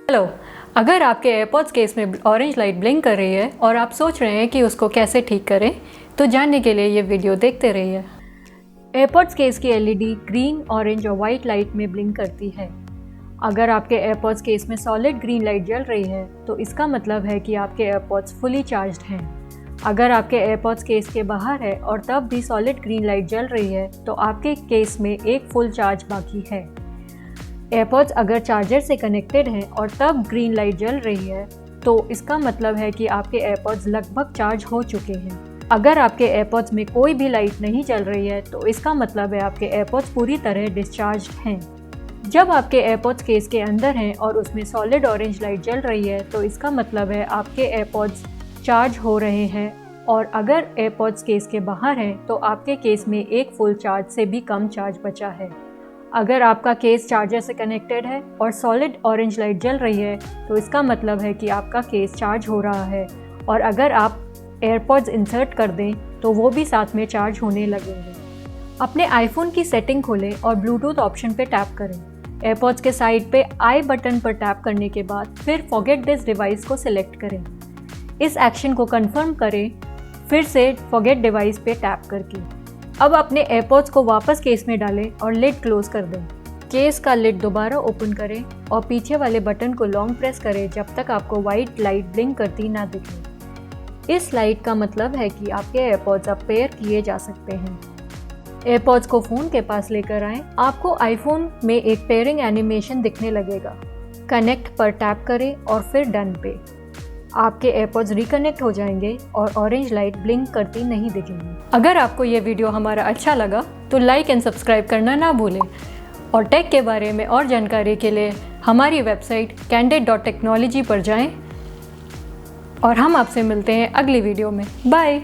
Hello, अगर आपके AirPods case में ऑरेंज लाइट ब्लिंक कर रही है और आप सोच रहे हैं कि उसको कैसे ठीक करें, तो जानने के लिए ये वीडियो देखते रहिए। एयरपॉड्स केस की एलईडी ग्रीन, ऑरेंज और वाइट लाइट में ब्लिंक करती है। अगर आपके एयरपॉड्स केस में सॉलिड ग्रीन लाइट जल रही है तो इसका मतलब है कि आपके एयरपॉड्स फुली चार्ज्ड हैं। अगर आपके एयरपॉड्स केस के बाहर है और तब भी सॉलिड ग्रीन लाइट जल रही है तो आपके केस में एक फुल चार्ज बाकी है। एयरपॉड्स अगर चार्जर से कनेक्टेड हैं और तब ग्रीन लाइट जल रही है तो इसका मतलब है कि आपके एयरपॉड्स लगभग चार्ज हो चुके हैं। अगर आपके एयरपॉड्स में कोई भी लाइट नहीं चल रही है तो इसका मतलब है आपके एयरपॉड्स पूरी तरह डिस्चार्ज हैं। जब आपके एयरपॉड्स केस के अंदर हैं और उसमें सॉलिड ऑरेंज लाइट जल रही है तो इसका मतलब है आपके एयरपॉड्स चार्ज हो रहे हैं, और अगर एयरपॉड्स केस के बाहर हैं तो आपके केस में एक फुल चार्ज से भी कम चार्ज बचा है। अगर आपका केस चार्जर से कनेक्टेड है और सॉलिड ऑरेंज लाइट जल रही है तो इसका मतलब है कि आपका केस चार्ज हो रहा है, और अगर आप एयरपॉड्स इंसर्ट कर दें तो वो भी साथ में चार्ज होने लगेंगे। अपने आईफोन की सेटिंग खोलें और ब्लूटूथ ऑप्शन पे टैप करें। एयरपॉड्स के साइड पे आई बटन पर टैप करने के बाद फिर फॉरगेट दिस डिवाइस को सिलेक्ट करें। इस एक्शन को कंफर्म करें फिर से फॉरगेट डिवाइस पे टैप करके। अब अपने एयरपॉड्स को वापस केस में डालें और लिड क्लोज कर दें। केस का लिड दोबारा ओपन करें और पीछे वाले बटन को लॉन्ग प्रेस करें जब तक आपको वाइट लाइट ब्लिंक करती ना दिखे। इस लाइट का मतलब है कि आपके एयरपॉड्स अब पेयर किए जा सकते हैं। एयरपॉड्स को फ़ोन के पास लेकर आएं। आपको आईफोन में एक पेयरिंग एनिमेशन दिखने लगेगा। कनेक्ट पर टैप करें और फिर डन पे। आपके एयरपॉड्स रिकनेक्ट हो जाएंगे और ऑरेंज लाइट ब्लिंक करती नहीं दिखेंगी। अगर आपको ये वीडियो हमारा अच्छा लगा तो लाइक एंड सब्सक्राइब करना ना भूलें, और टेक के बारे में और जानकारी के लिए हमारी वेबसाइट Candid.Technology पर जाएं, और हम आपसे मिलते हैं अगली वीडियो में। बाय।